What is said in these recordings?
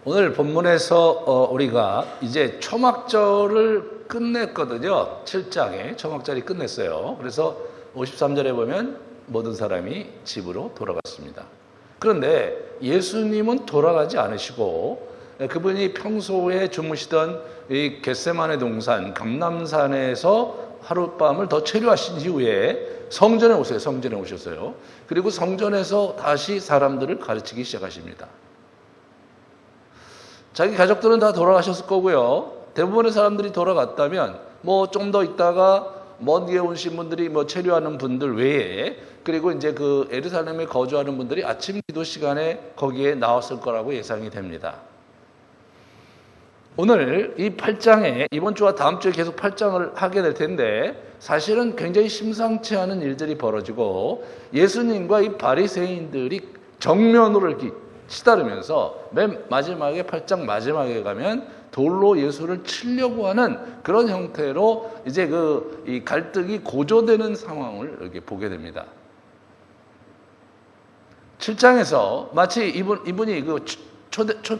오늘 본문에서 우리가 이제 초막절을 끝냈거든요. 7장에 초막절이 끝냈어요. 그래서 53절에 보면 모든 사람이 집으로 돌아갔습니다. 그런데 예수님은 돌아가지 않으시고 그분이 평소에 주무시던 이 겟세마네 동산 감람산에서 하룻밤을 더 체류하신 이후에 성전에 오세요. 성전에 오셨어요. 그리고 성전에서 다시 사람들을 가르치기 시작하십니다. 자기 가족들은 다 돌아가셨을 거고요. 대부분의 사람들이 돌아갔다면 좀 더 있다가 먼 길 오신 분들이 체류하는 분들 외에, 그리고 이제 그 예루살렘에 거주하는 분들이 아침 기도 시간에 거기에 나왔을 거라고 예상이 됩니다. 오늘 이 8장에 이번 주와 다음 주에 계속 8장을 하게 될 텐데 사실은 굉장히 심상치 않은 일들이 벌어지고 예수님과 이 바리새인들이 정면으로 이렇게 치다르면서 맨 마지막에 8장 마지막에 가면 돌로 예수를 치려고 하는 그런 형태로 이제 이 갈등이 고조되는 상황을 이렇게 보게 됩니다. 7장에서 마치 이분이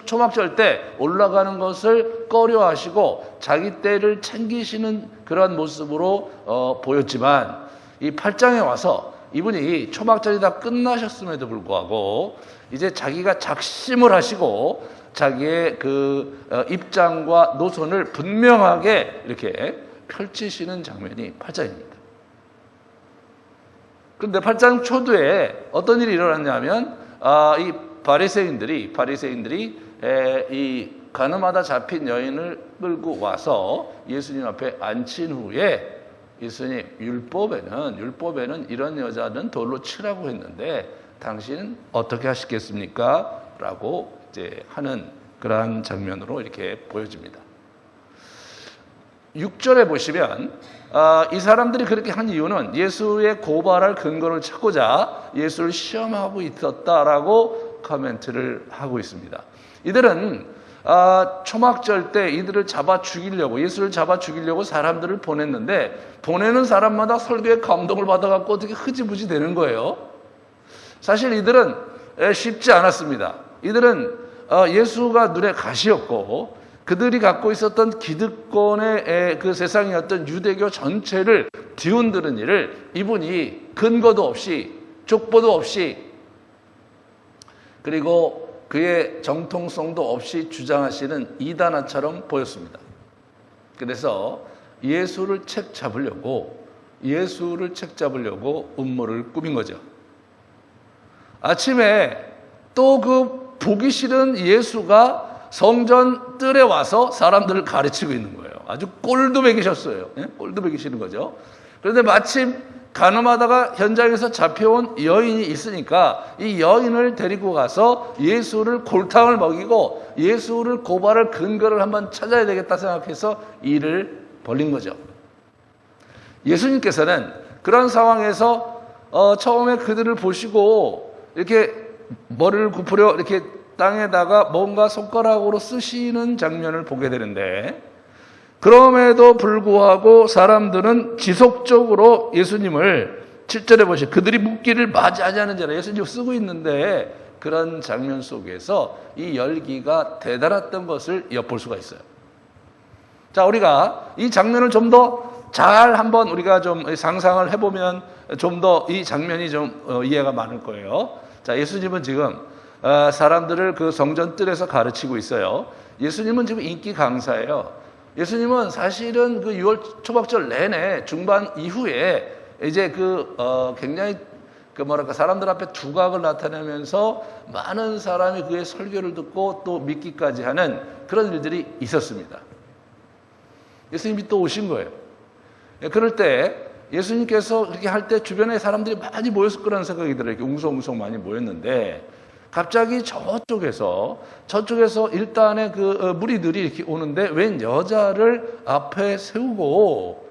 초막절 때 올라가는 것을 꺼려하시고 자기 때를 챙기시는 그런 모습으로 보였지만 이 8장에 와서 이분이 초막절이 다 끝나셨음에도 불구하고 이제 자기가 작심을 하시고 자기의 입장과 노선을 분명하게 이렇게 펼치시는 장면이 8장입니다. 그런데 8장 초두에 어떤 일이 일어났냐면 이 바리새인들이 이 가늠하다 잡힌 여인을 끌고 와서 예수님 앞에 앉힌 후에 예수님, 율법에는 이런 여자는 돌로 치라고 했는데 당신은 어떻게 하시겠습니까? 라고 이제 하는 그러한 장면으로 이렇게 보여집니다. 6절에 보시면 이 사람들이 그렇게 한 이유는 예수의 고발할 근거를 찾고자 예수를 시험하고 있었다라고 코멘트를 하고 있습니다. 이들은 초막절 때 이들을 예수를 잡아 죽이려고 사람들을 보냈는데 보내는 사람마다 설교에 감동을 받아갖고 어떻게 흐지부지 되는 거예요. 사실 이들은 쉽지 않았습니다. 이들은 예수가 눈에 가시였고 그들이 갖고 있었던 기득권의 그 세상이었던 유대교 전체를 뒤흔드는 일을 이분이 근거도 없이 족보도 없이 그리고 그의 정통성도 없이 주장하시는 이단아처럼 보였습니다. 그래서 예수를 책 잡으려고 음모를 꾸민 거죠. 아침에 또 그 보기 싫은 예수가 성전 뜰에 와서 사람들을 가르치고 있는 거예요. 아주 꼴도 보기 싫었어요. 꼴도 보기 싫은 거죠. 그런데 마침 가늠하다가 현장에서 잡혀온 여인이 있으니까 이 여인을 데리고 가서 예수를 골탕을 먹이고 예수를 고발할 근거를 한번 찾아야 되겠다 생각해서 일을 벌린 거죠. 예수님께서는 그런 상황에서 처음에 그들을 보시고 이렇게 머리를 굽으려 이렇게 땅에다가 뭔가 손가락으로 쓰시는 장면을 보게 되는데 그럼에도 불구하고 사람들은 지속적으로 예수님을 7절에 보시면 그들이 묻기를 맞이하지 않은 자라 예수님을 쓰고 있는데 그런 장면 속에서 이 열기가 대단했던 것을 엿볼 수가 있어요. 자, 우리가 이 장면을 좀 더 잘 한번 우리가 좀 상상을 해보면 좀 더 이 장면이 좀 이해가 많을 거예요. 자, 예수님은 지금 사람들을 그 성전 뜰에서 가르치고 있어요. 예수님은 지금 인기 강사예요. 예수님은 사실은 그 6월 초막절 내내 중반 이후에 이제 굉장히 사람들 앞에 두각을 나타내면서 많은 사람이 그의 설교를 듣고 또 믿기까지 하는 그런 일들이 있었습니다. 예수님이 또 오신 거예요. 그럴 때 예수님께서 그렇게 할 때 주변에 사람들이 많이 모였을 거라는 생각이 들어요. 이렇게 웅성웅성 많이 모였는데 갑자기 저쪽에서 일단의 무리들이 이렇게 오는데 웬 여자를 앞에 세우고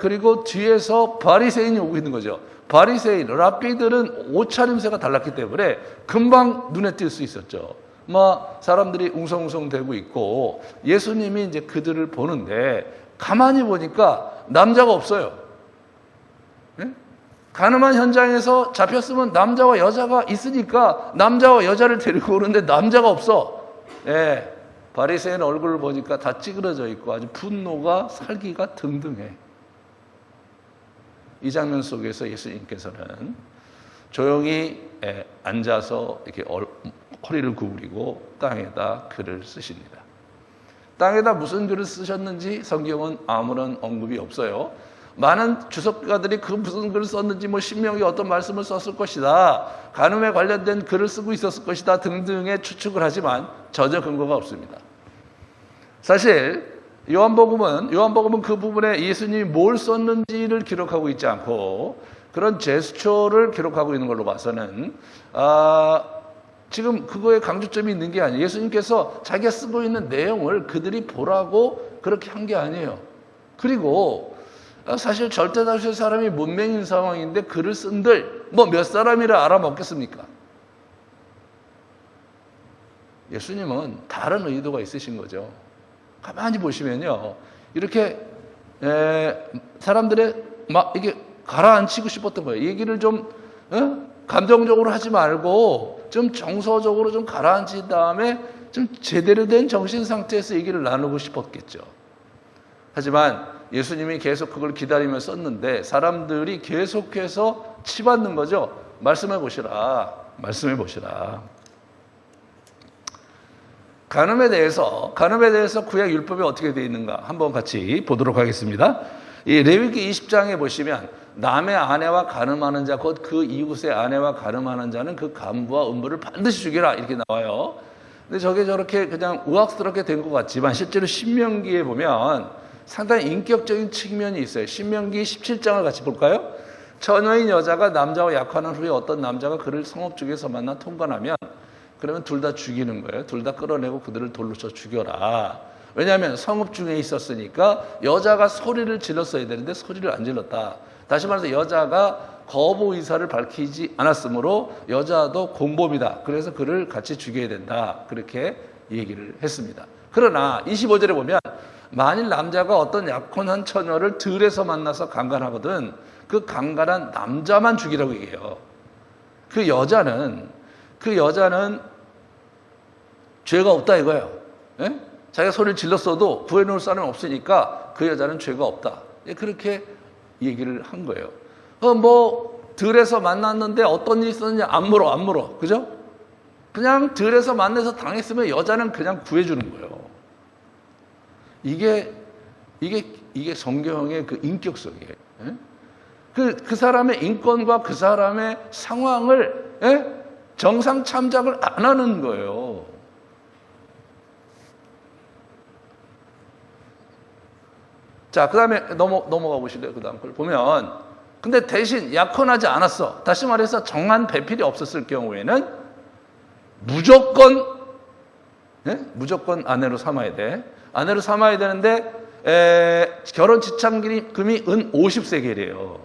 그리고 뒤에서 바리새인이 오고 있는 거죠. 바리새인, 랍비들은 옷차림새가 달랐기 때문에 금방 눈에 띌 수 있었죠. 사람들이 웅성웅성 되고 있고 예수님이 이제 그들을 보는데 가만히 보니까 남자가 없어요. 가늠한 현장에서 잡혔으면 남자와 여자가 있으니까 남자와 여자를 데리고 오는데 남자가 없어. 예, 바리새인 얼굴을 보니까 다 찌그러져 있고 아주 분노가 살기가 등등해. 이 장면 속에서 예수님께서는 조용히 앉아서 이렇게 허리를 구부리고 땅에다 글을 쓰십니다. 땅에다 무슨 글을 쓰셨는지 성경은 아무런 언급이 없어요. 많은 주석가들이 그 무슨 글을 썼는지 신명기 어떤 말씀을 썼을 것이다, 간음에 관련된 글을 쓰고 있었을 것이다 등등의 추측을 하지만 전혀 근거가 없습니다. 사실 요한복음은 그 부분에 예수님이 뭘 썼는지를 기록하고 있지 않고 그런 제스처를 기록하고 있는 걸로 봐서는 지금 그거에 강조점이 있는 게 아니에요. 예수님께서 자기가 쓰고 있는 내용을 그들이 보라고 그렇게 한 게 아니에요. 그리고 사실 절대다수의 사람이 문맹인 상황인데 글을 쓴들 몇 사람이라 알아먹겠습니까? 예수님은 다른 의도가 있으신 거죠. 가만히 보시면요, 이렇게 사람들의 막 이게 가라앉히고 싶었던 거예요. 얘기를 좀 감정적으로 하지 말고 좀 정서적으로 좀 가라앉힌 다음에 좀 제대로 된 정신 상태에서 얘기를 나누고 싶었겠죠. 하지만 예수님이 계속 그걸 기다리며 썼는데 사람들이 계속해서 치받는 거죠. 말씀해 보시라. 간음에 대해서 구약 율법이 어떻게 되어 있는가 한번 같이 보도록 하겠습니다. 이 레위기 20장에 보시면 남의 아내와 간음하는 자, 곧 그 이웃의 아내와 간음하는 자는 그 간부와 음부를 반드시 죽이라 이렇게 나와요. 근데 저게 저렇게 그냥 우악스럽게 된 것 같지만 실제로 신명기에 보면 상당히 인격적인 측면이 있어요. 신명기 17장을 같이 볼까요? 처녀인 여자가 남자와 약혼한 후에 어떤 남자가 그를 성읍 중에서 만나 통관하면 그러면 둘 다 죽이는 거예요. 둘 다 끌어내고 그들을 돌로 쳐 죽여라. 왜냐하면 성읍 중에 있었으니까 여자가 소리를 질렀어야 되는데 소리를 안 질렀다. 다시 말해서 여자가 거부 의사를 밝히지 않았으므로 여자도 공범이다. 그래서 그를 같이 죽여야 된다. 그렇게 얘기를 했습니다. 그러나 25절에 보면 만일 남자가 어떤 약혼한 처녀를 들에서 만나서 강간하거든 그 강간한 남자만 죽이라고 얘기해요. 그 여자는 죄가 없다 이거예요. 예? 자기가 소리를 질렀어도 구해놓을 사람이 없으니까 그 여자는 죄가 없다. 그렇게 얘기를 한 거예요. 들에서 만났는데 어떤 일이 있었는지 안 물어. 그죠? 그냥 들에서 만나서 당했으면 여자는 그냥 구해주는 거예요. 이게 성경의 그 인격성이에요. 예? 그 사람의 인권과 그 사람의 상황을 정상 참작을 안 하는 거예요. 자, 그 다음에 넘어가 보실래요? 그 다음 걸 보면, 근데 대신 약혼하지 않았어. 다시 말해서 정한 배필이 없었을 경우에는 무조건 아내로 삼아야 돼. 아내로 삼아야 되는데, 결혼 지참금이 은 50세겔이에요.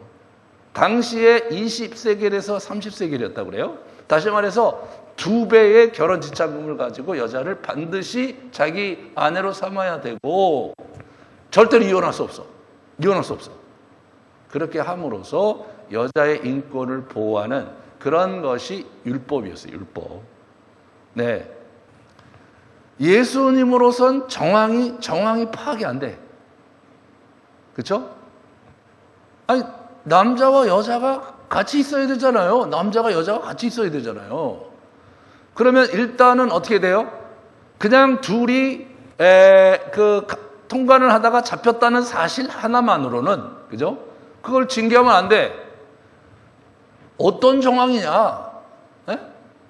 당시에 20세겔에서 30세겔이었다고 그래요. 다시 말해서 2배의 결혼 지참금을 가지고 여자를 반드시 자기 아내로 삼아야 되고, 절대로 이혼할 수 없어. 그렇게 함으로써 여자의 인권을 보호하는 그런 것이 율법이었어요. 율법. 네. 예수님으로선 정황이 파악이 안 돼. 그렇죠? 아니, 남자와 여자가 같이 있어야 되잖아요. 남자가 여자가 같이 있어야 되잖아요. 그러면 일단은 어떻게 돼요? 그냥 둘이 통관을 하다가 잡혔다는 사실 하나만으로는, 그죠? 그걸 징계하면 안 돼. 어떤 정황이냐?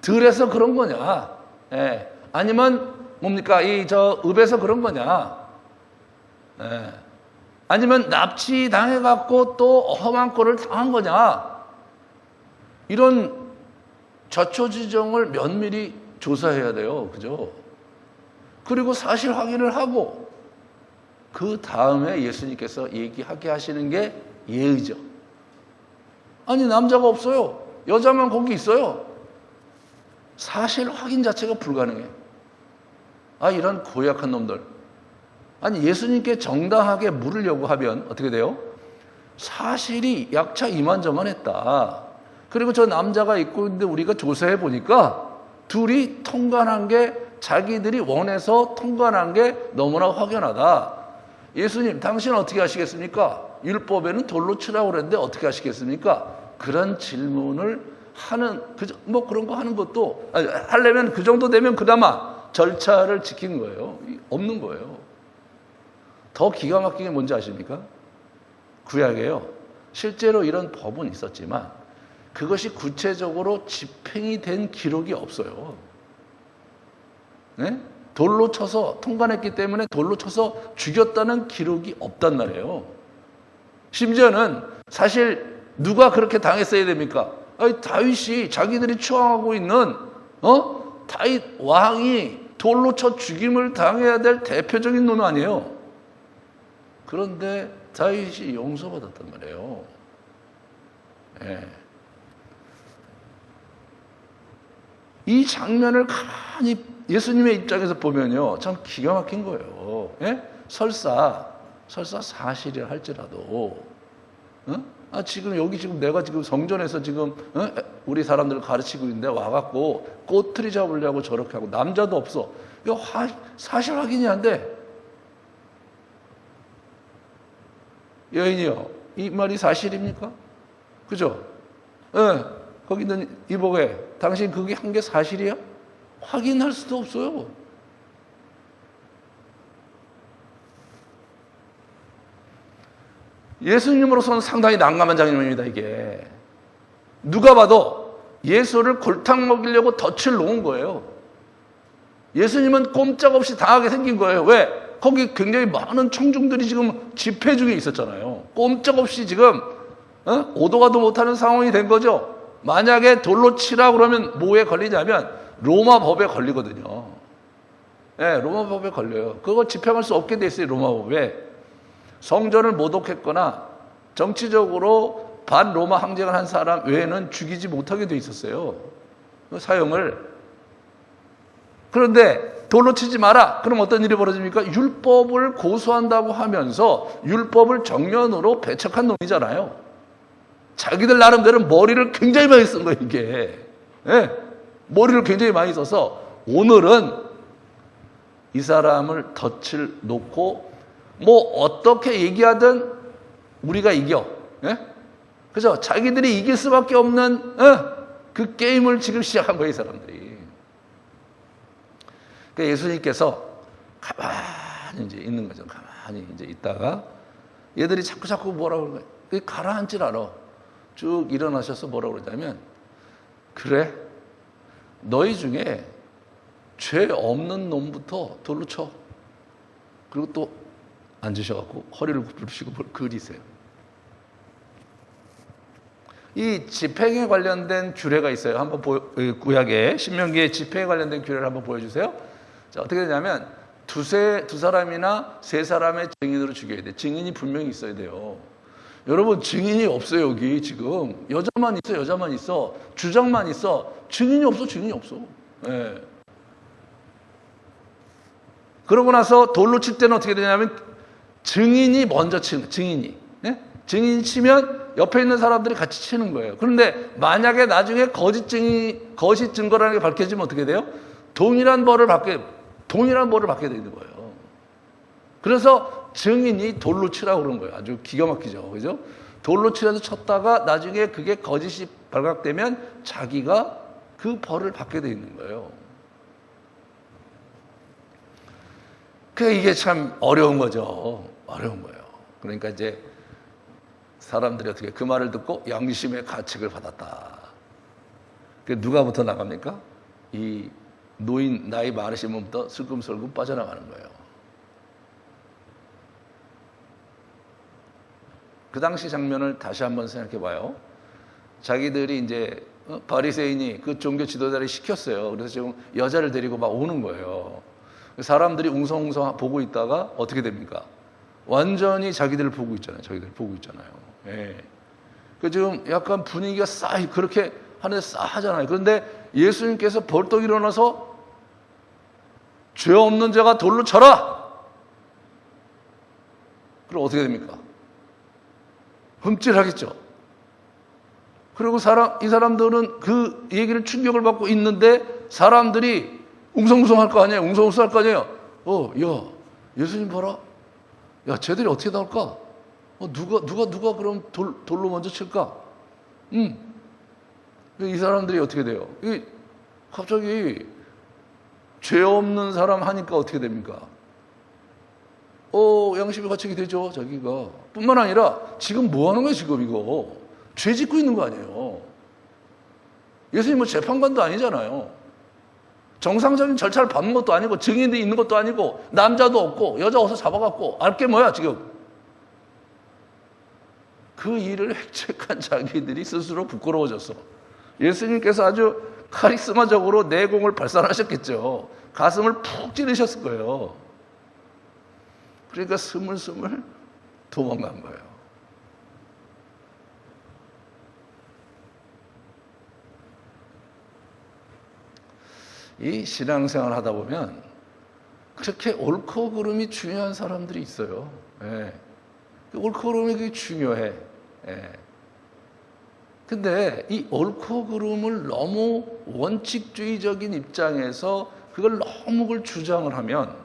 들에서 그런 거냐? 아니면 뭡니까? 읍에서 그런 거냐? 아니면 납치 당해갖고 또 험한 꼴을 당한 거냐? 이런 자초지종을 면밀히 조사해야 돼요. 그죠? 그리고 사실 확인을 하고, 그 다음에 예수님께서 얘기하게 하시는 게 예의죠. 아니, 남자가 없어요. 여자만 거기 있어요. 사실 확인 자체가 불가능해. 이런 고약한 놈들. 아니, 예수님께 정당하게 물으려고 하면 어떻게 돼요? 사실이 약차 이만저만했다. 그리고 저 남자가 있고 있는데 우리가 조사해 보니까 둘이 통관한 게 자기들이 원해서 통과한 게 너무나 확연하다. 예수님, 당신은 어떻게 하시겠습니까? 율법에는 돌로 치라고 그랬는데 어떻게 하시겠습니까? 그런 질문을 하는, 뭐 그런 거 하는 것도, 하려면 그 정도 되면 그나마 절차를 지킨 거예요. 없는 거예요. 더 기가 막힌 게 뭔지 아십니까? 구약에요. 실제로 이런 법은 있었지만 그것이 구체적으로 집행이 된 기록이 없어요. 네? 돌로 쳐서 통관했기 때문에 돌로 쳐서 죽였다는 기록이 없단 말이에요. 심지어는 사실 누가 그렇게 당했어야 됩니까? 아니, 다윗이 자기들이 추앙하고 있는 다윗 왕이 돌로 쳐 죽임을 당해야 될 대표적인 놈 아니에요. 그런데 다윗이 용서받았단 말이에요. 예. 이 장면을 가만히 예수님의 입장에서 보면요, 참 기가 막힌 거예요. 예? 설사 사실이라 할지라도, 지금 여기 지금 내가 지금 성전에서 지금 우리 사람들을 가르치고 있는데 와갖고 꼬투리 잡으려고 저렇게 하고 남자도 없어. 이거 사실 확인이 안 돼. 여인이요, 이 말이 사실입니까? 그죠? 예, 거기 있는 이복에 당신 그게 한 게 사실이야? 확인할 수도 없어요. 예수님으로서는 상당히 난감한 장면입니다, 이게. 누가 봐도 예수를 골탕 먹이려고 덫을 놓은 거예요. 예수님은 꼼짝없이 당하게 생긴 거예요. 왜? 거기 굉장히 많은 청중들이 지금 집회 중에 있었잖아요. 꼼짝없이 지금 오도 가도 못하는 상황이 된 거죠. 만약에 돌로 치라 그러면 뭐에 걸리냐면 로마 법에 걸리거든요. 네, 로마 법에 걸려요. 그거 집행할 수 없게 돼 있어요, 로마 법에. 성전을 모독했거나 정치적으로 반로마 항쟁을 한 사람 외에는 죽이지 못하게 돼 있었어요. 사형을. 그런데 돌로 치지 마라. 그럼 어떤 일이 벌어집니까? 율법을 고수한다고 하면서 율법을 정면으로 배척한 놈이잖아요. 자기들 나름대로 머리를 굉장히 많이 쓴 거예요, 이게. 네? 머리를 굉장히 많이 써서 오늘은 이 사람을 덫을 놓고 뭐 어떻게 얘기하든 우리가 이겨. 네? 그죠? 자기들이 이길 수밖에 없는 그 게임을 지금 시작한 거예요, 이 사람들이. 그러니까 예수님께서 가만히 이제 있는 거죠. 가만히 이제 있다가 얘들이 자꾸 뭐라고 그러는 거예요. 가라앉질 않아. 쭉 일어나셔서 뭐라고 그러냐면, 그래, 너희 중에 죄 없는 놈부터 돌로 쳐. 그리고 또 앉으셔갖고 허리를 굽히시고 그리세요. 이 집행에 관련된 규례가 있어요. 한번 구약에 신명기에 집행에 관련된 규례를 한번 보여주세요. 자, 어떻게 되냐면 두 사람이나 세 사람의 증인으로 죽여야 돼. 증인이 분명히 있어야 돼요. 여러분, 증인이 없어요. 여기 지금 여자만 있어. 주장만 있어. 증인이 없어. 네. 그러고 나서 돌로 칠 때는 어떻게 되냐면 증인이 먼저 치는, 증인이. 네? 증인이 치면 옆에 있는 사람들이 같이 치는 거예요. 그런데 만약에 나중에 거짓 증거라는 게 밝혀지면 어떻게 돼요? 동일한 벌을 받게 되는 거예요. 그래서 증인이 돌로 치라고 그런 거예요. 아주 기가 막히죠. 그죠? 돌로 치라도 쳤다가 나중에 그게 거짓이 발각되면 자기가 그 벌을 받게 돼 있는 거예요. 이게 참 어려운 거죠. 어려운 거예요. 그러니까 이제 사람들이 어떻게 그 말을 듣고 양심의 가책을 받았다. 누가부터 나갑니까? 이 노인 나이 많으신 분부터 슬금슬금 빠져나가는 거예요. 그 당시 장면을 다시 한번 생각해 봐요. 자기들이 이제 바리새인이 그 종교 지도자를 시켰어요. 그래서 지금 여자를 데리고 막 오는 거예요. 사람들이 웅성웅성 보고 있다가 어떻게 됩니까? 완전히 자기들을 보고 있잖아요. 예. 지금 약간 분위기가 그렇게 하는데 싸하잖아요. 그런데 예수님께서 벌떡 일어나서 죄 없는 자가 돌로 쳐라! 그럼 어떻게 됩니까? 흠찔하겠죠. 그리고 이 사람들은 그 얘기를 충격을 받고 있는데 사람들이 웅성웅성 할 거 아니에요. 웅성웅성 할 거 아니에요. 야, 예수님 봐라. 야, 쟤들이 어떻게 나올까? 누가 그럼 돌로 먼저 칠까? 이 사람들이 어떻게 돼요? 갑자기 죄 없는 사람 하니까 어떻게 됩니까? 양심이 갇히게 되죠, 자기가. 뿐만 아니라 지금 뭐 하는 거예요, 지금 이거? 죄 짓고 있는 거 아니에요. 예수님 뭐 재판관도 아니잖아요. 정상적인 절차를 밟는 것도 아니고 증인이 있는 것도 아니고 남자도 없고 여자 어서 잡아갖고 알 게 뭐야 지금. 그 일을 획책한 자기들이 스스로 부끄러워졌어. 예수님께서 아주 카리스마적으로 내공을 발산하셨겠죠. 가슴을 푹 찌르셨을 거예요. 그러니까 스물스물 도망간 거예요. 이 신앙생활 하다 보면 그렇게 옳고 그름이 중요한 사람들이 있어요. 예. 옳고 그름이 그게 중요해. 예. 근데 이 옳고 그름을 너무 원칙주의적인 입장에서 그걸 너무 그걸 주장을 하면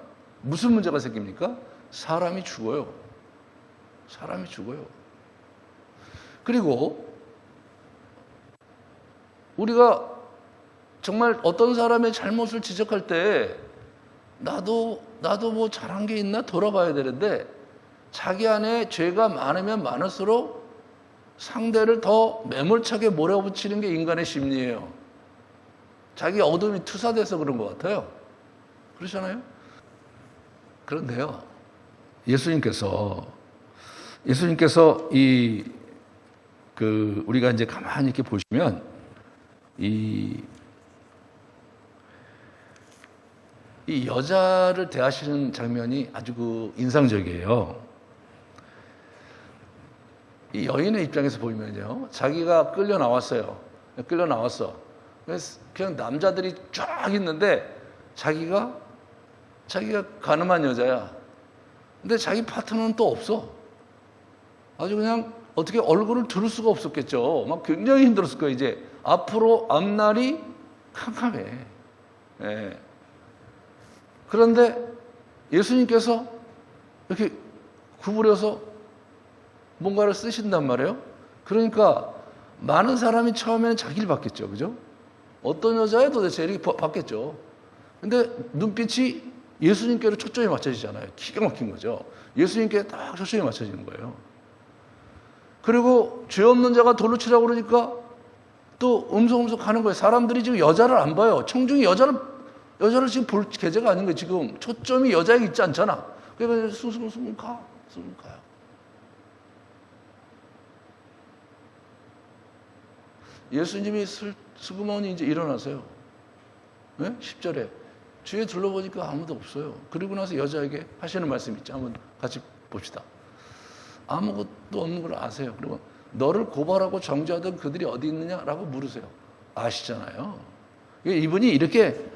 무슨 문제가 생깁니까? 사람이 죽어요. 사람이 죽어요. 그리고 우리가 정말 어떤 사람의 잘못을 지적할 때 나도 뭐 잘한 게 있나 돌아봐야 되는데 자기 안에 죄가 많으면 많을수록 상대를 더 매몰차게 몰아붙이는 게 인간의 심리예요. 자기 어둠이 투사돼서 그런 것 같아요. 그렇잖아요? 그런데요, 예수님께서 우리가 이제 가만히 이렇게 보시면 이 여자를 대하시는 장면이 아주 인상적이에요. 이 여인의 입장에서 보면요, 자기가 끌려 나왔어. 그래서 그냥 남자들이 쫙 있는데 자기가 가늠한 여자야. 근데 자기 파트너는 또 없어. 아주 그냥 어떻게 얼굴을 들을 수가 없었겠죠. 막 굉장히 힘들었을 거예요. 이제 앞날이 캄캄해. 예. 그런데 예수님께서 이렇게 구부려서 뭔가를 쓰신단 말이에요. 그러니까 많은 사람이 처음에는 자기를 봤겠죠. 그죠? 어떤 여자에 도대체 이렇게 봤겠죠. 근데 눈빛이 예수님께로 초점이 맞춰지잖아요. 기가 막힌 거죠. 예수님께 딱 초점이 맞춰지는 거예요. 그리고 죄 없는 자가 돌로 치라고 그러니까 또 음성음성 가는 거예요. 사람들이 지금 여자를 안 봐요. 청중이 여자를 지금 볼 계제가 아닌 거예요. 지금 초점이 여자에게 있지 않잖아. 그러니까 숭숭숭 가요. 예수님이 슬그머니 이제 일어나세요. 네? 10절에 주위에 둘러보니까 아무도 없어요. 그리고 나서 여자에게 하시는 말씀이 있죠. 한번 같이 봅시다. 아무것도 없는 걸 아세요. 그리고 너를 고발하고 정죄하던 그들이 어디 있느냐라고 물으세요. 아시잖아요. 이분이 이렇게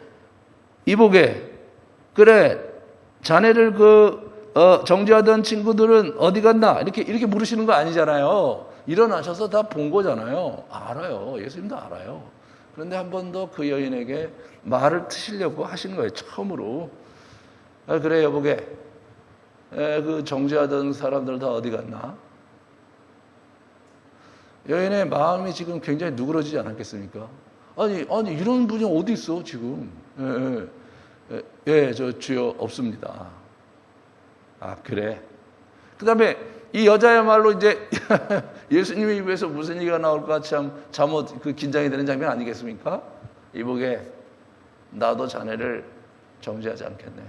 이보게 그래 자네를 정죄하던 친구들은 어디 갔나 이렇게 물으시는 거 아니잖아요. 일어나셔서 다 본 거잖아요. 알아요. 예수님도 알아요. 그런데 한 번 더 그 여인에게 말을 트시려고 하시는 거예요. 처음으로. 그래 여보게 그 정죄하던 사람들 다 어디 갔나? 여인의 마음이 지금 굉장히 누그러지지 않았겠습니까? 아니 이런 분이 어디 있어 지금? 저 주여 없습니다. 아 그래. 그 다음에 이 여자야말로 이제 예수님의 입에서 무슨 얘기가 나올까 참 잠옷 긴장이 되는 장면 아니겠습니까? 이보게 나도 자네를 정죄하지 않겠네.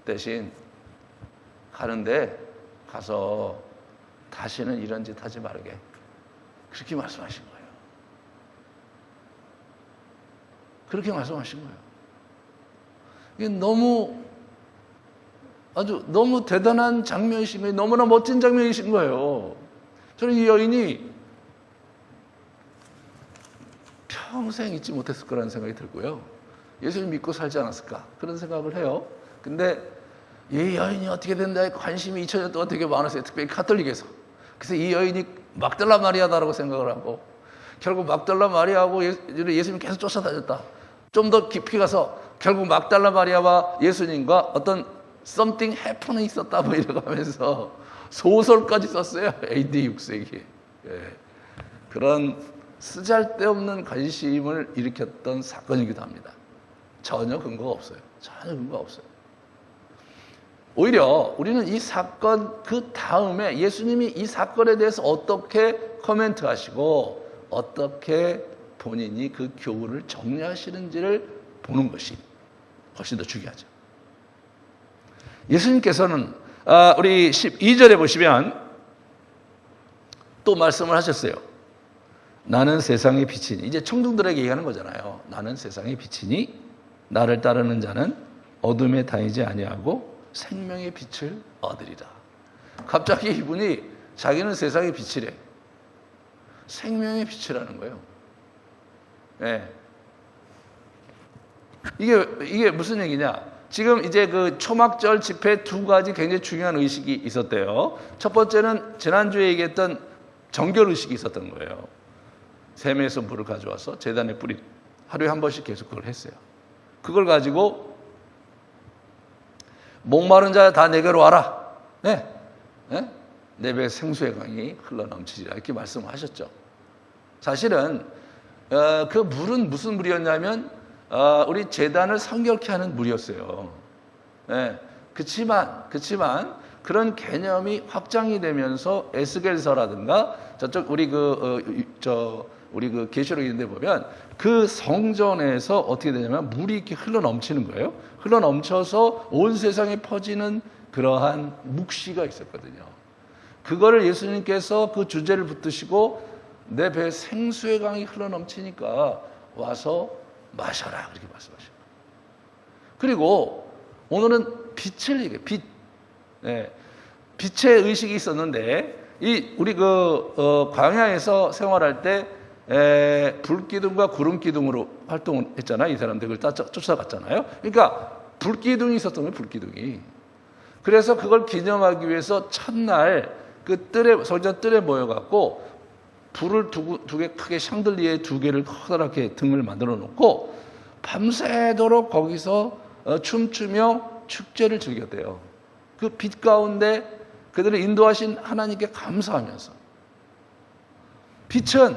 대신 가는데 가서 다시는 이런 짓 하지 말게. 그렇게 말씀하신 거예요. 그렇게 말씀하신 거예요. 이게 너무 대단한 장면이신 거예요. 너무나 멋진 장면이신 거예요. 저는 이 여인이 평생 잊지 못했을 거라는 생각이 들고요. 예수님 믿고 살지 않았을까? 그런 생각을 해요. 근데 이 여인이 어떻게 된다에 관심이 2000년 동안 되게 많았어요. 특별히 가톨릭에서. 그래서 이 여인이 막달라 마리아다라고 생각을 하고 결국 막달라 마리아하고 예수님이 계속 쫓아다녔다. 좀 더 깊이 가서 결국 막달라 마리아와 예수님과 어떤 something happen이 있었다 뭐 이러고 하면서 소설까지 썼어요. AD 6세기에. 예. 그런 쓰잘데없는 관심을 일으켰던 사건이기도 합니다. 전혀 근거가 없어요. 전혀 근거가 없어요. 오히려 우리는 이 사건 그 다음에 예수님이 이 사건에 대해서 어떻게 코멘트하시고 어떻게 본인이 그 교훈을 정리하시는지를 보는 것이 훨씬 더 중요하죠. 예수님께서는 우리 12절에 보시면 또 말씀을 하셨어요. 나는 세상의 빛이니. 이제 청중들에게 얘기하는 거잖아요. 나는 세상의 빛이니 나를 따르는 자는 어둠에 다니지 아니하고 생명의 빛을 얻으리라. 갑자기 이분이 자기는 세상의 빛이래. 생명의 빛이라는 거예요. 네. 이게 무슨 얘기냐? 지금 이제 그 초막절 집회 두 가지 굉장히 중요한 의식이 있었대요. 첫 번째는 지난주에 얘기했던 정결 의식이 있었던 거예요. 샘에서 물을 가져와서 제단에 뿌리 하루에 한 번씩 계속 그걸 했어요. 그걸 가지고 목마른 자 다 내게로 와라. 네. 네? 내 배에 생수의 강이 흘러넘치리라 이렇게 말씀하셨죠. 사실은 그 물은 무슨 물이었냐면 우리 제단을 성결케 하는 물이었어요. 네. 그치만 그런 개념이 확장이 되면서 에스겔서라든가 저쪽 우리 우리 그 계시록 있는데 보면 그 성전에서 어떻게 되냐면 물이 이렇게 흘러 넘치는 거예요. 흘러 넘쳐서 온 세상에 퍼지는 그러한 묵시가 있었거든요. 그거를 예수님께서 그 주제를 붙드시고 내 배에 생수의 강이 흘러 넘치니까 와서 마셔라 그렇게 말씀하셔요. 그리고 오늘은 빛을 얘기해요. 빛. 네. 빛의 의식이 있었는데 우리 광야에서 생활할 때 불기둥과 구름기둥으로 활동을 했잖아요. 이 사람들 그걸 쫓아갔잖아요. 그러니까 불기둥이 있었던 거예요. 불기둥이. 그래서 그걸 기념하기 위해서 첫날 그 성전 뜰에 모여갖고 불을 두 개 크게 샹들리에 두 개를 커다랗게 등을 만들어 놓고 밤새도록 거기서 춤추며 축제를 즐겼대요. 그 빛 가운데 그들을 인도하신 하나님께 감사하면서. 빛은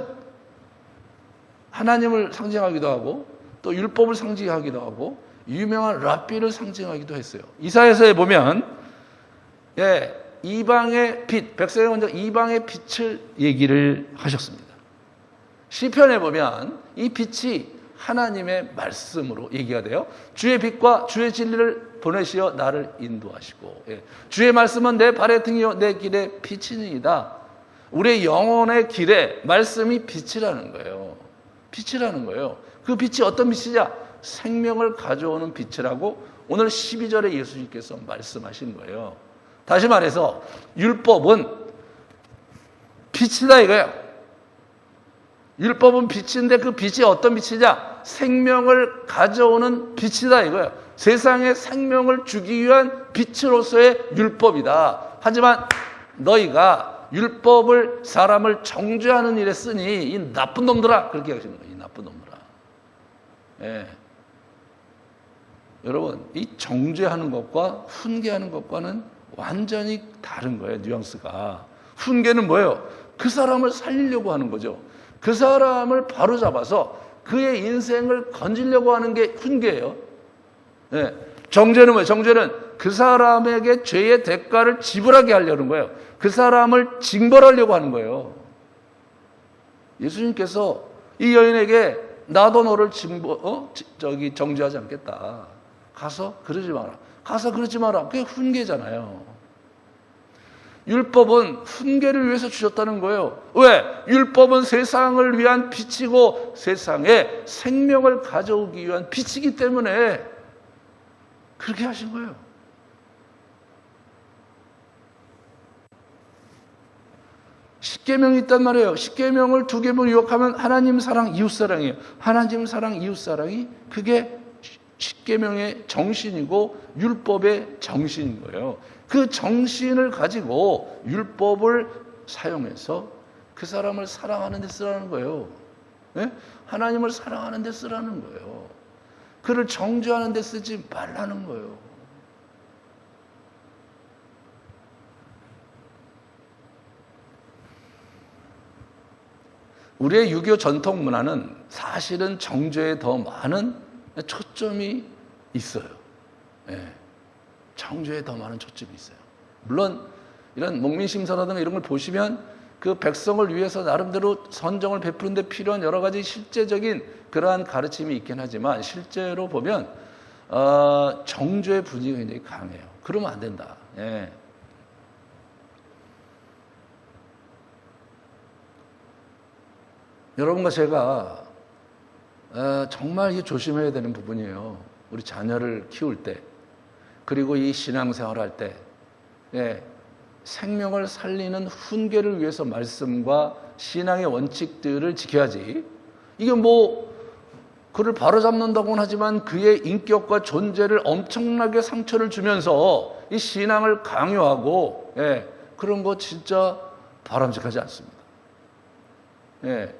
하나님을 상징하기도 하고 또 율법을 상징하기도 하고 유명한 랍비를 상징하기도 했어요. 이사야서에 보면 이방의 빛, 백성의 먼저 이방의 빛을 얘기를 하셨습니다. 시편에 보면 이 빛이 하나님의 말씀으로 얘기가 돼요. 주의 빛과 주의 진리를 보내시어 나를 인도하시고 주의 말씀은 내 발의 등이요 내 길에 빛이니이다. 우리의 영혼의 길에 말씀이 빛이라는 거예요. 빛이라는 거예요. 그 빛이 어떤 빛이냐? 생명을 가져오는 빛이라고 오늘 12절에 예수님께서 말씀하신 거예요. 다시 말해서 율법은 빛이다 이거예요. 율법은 빛인데 그 빛이 어떤 빛이냐? 생명을 가져오는 빛이다 이거예요. 세상에 생명을 주기 위한 빛으로서의 율법이다. 하지만 너희가 율법을 사람을 정죄하는 일에 쓰니 이 나쁜 놈들아 그렇게 하시는 거예요. 이 나쁜 놈들아. 예. 여러분 이 정죄하는 것과 훈계하는 것과는 완전히 다른 거예요. 뉘앙스가. 훈계는 뭐예요? 그 사람을 살리려고 하는 거죠. 그 사람을 바로잡아서 그의 인생을 건지려고 하는 게 훈계예요. 예. 정죄는 뭐예요? 정죄는 그 사람에게 죄의 대가를 지불하게 하려는 거예요. 그 사람을 징벌하려고 하는 거예요. 예수님께서 이 여인에게 나도 너를 정죄하지 않겠다. 가서 그러지 마라. 가서 그러지 마라. 그게 훈계잖아요. 율법은 훈계를 위해서 주셨다는 거예요. 왜? 율법은 세상을 위한 빛이고 세상에 생명을 가져오기 위한 빛이기 때문에 그렇게 하신 거예요. 십계명이 있단 말이에요. 십계명을 두 계명 요약하면 하나님 사랑, 이웃 사랑이에요. 하나님 사랑, 이웃 사랑이 그게 십계명의 정신이고 율법의 정신인 거예요. 그 정신을 가지고 율법을 사용해서 그 사람을 사랑하는 데 쓰라는 거예요. 네? 하나님을 사랑하는 데 쓰라는 거예요. 그를 정죄하는 데 쓰지 말라는 거예요. 우리의 유교 전통 문화는 사실은 정죄에 더 많은 초점이 있어요. 예. 정죄에 더 많은 초점이 있어요. 물론 이런 목민심서라든가 이런 걸 보시면 그 백성을 위해서 나름대로 선정을 베푸는 데 필요한 여러 가지 실제적인 그러한 가르침이 있긴 하지만 실제로 보면 정죄의 분위기가 굉장히 강해요. 그러면 안 된다. 예. 여러분과 제가 정말 이게 조심해야 되는 부분이에요. 우리 자녀를 키울 때, 그리고 이 신앙생활할 때, 예, 생명을 살리는 훈계를 위해서 말씀과 신앙의 원칙들을 지켜야지. 이게 뭐 그를 바로잡는다고는 하지만 그의 인격과 존재를 엄청나게 상처를 주면서 이 신앙을 강요하고, 예, 그런 거 진짜 바람직하지 않습니다. 예.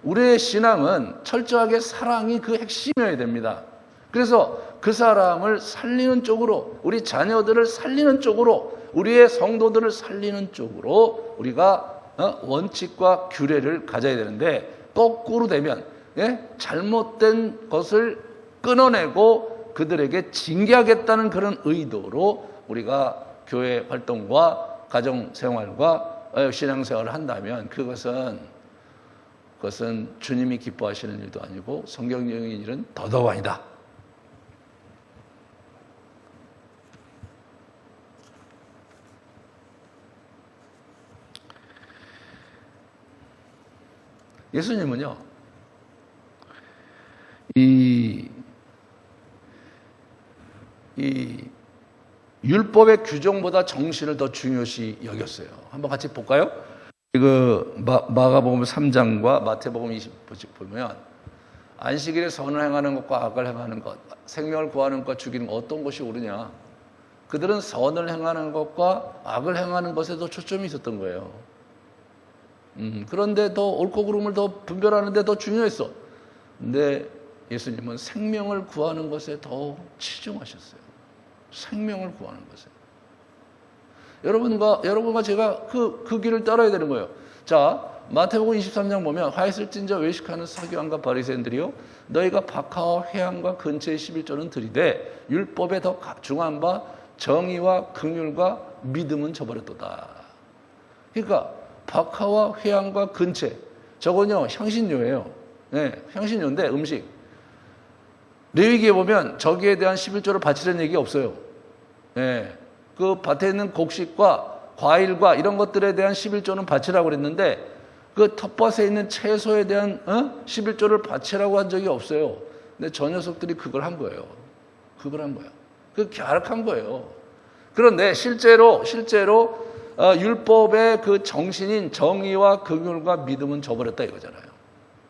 우리의 신앙은 철저하게 사랑이 그 핵심이어야 됩니다. 그래서 그 사람을 살리는 쪽으로, 우리 자녀들을 살리는 쪽으로, 우리의 성도들을 살리는 쪽으로 우리가 원칙과 규례를 가져야 되는데, 거꾸로 되면, 예? 잘못된 것을 끊어내고 그들에게 징계하겠다는 그런 의도로 우리가 교회 활동과 가정생활과 신앙생활을 한다면 그것은 주님이 기뻐하시는 일도 아니고 성경적인 일은 더더욱 아니다. 예수님은요, 이 율법의 규정보다 정신을 더 중요시 여겼어요. 한번 같이 볼까요? 마가복음 3장과 마태복음 20장 보면 안식일에 선을 행하는 것과 악을 행하는 것, 생명을 구하는 것과 죽이는 것, 어떤 것이 옳으냐? 그들은 선을 행하는 것과 악을 행하는 것에 더 초점이 있었던 거예요. 그런데 더 옳고 그름을 더 분별하는 데 더 중요했어. 근데 예수님은 생명을 구하는 것에 더 치중하셨어요. 생명을 구하는 것에. 여러분과 제가 그 길을 따라야 되는 거예요. 자, 마태복음 23장 보면 화했을진저 외식하는 서기관과 바리새인들이요, 너희가 박하와 회향과 근처의 11조는 들이되 율법에 더 중한 바 정의와 긍휼과 믿음은 저버렸도다. 그러니까 박하와 회향과 근체, 저건요 향신료예요. 네, 향신료인데 음식. 레위기에 보면 저기에 대한 11조를 바치라는 얘기 없어요. 네, 그 밭에 있는 곡식과 과일과 이런 것들에 대한 11조는 바치라고 그랬는데 그 텃밭에 있는 채소에 대한 11조를 바치라고 한 적이 없어요. 근데 저 녀석들이 그걸 한 거예요. 그걸 한 거예요. 그 갸륵한 거예요. 그런데 실제로 율법의 그 정신인 정의와 긍휼과 믿음은 저버렸다 이거잖아요.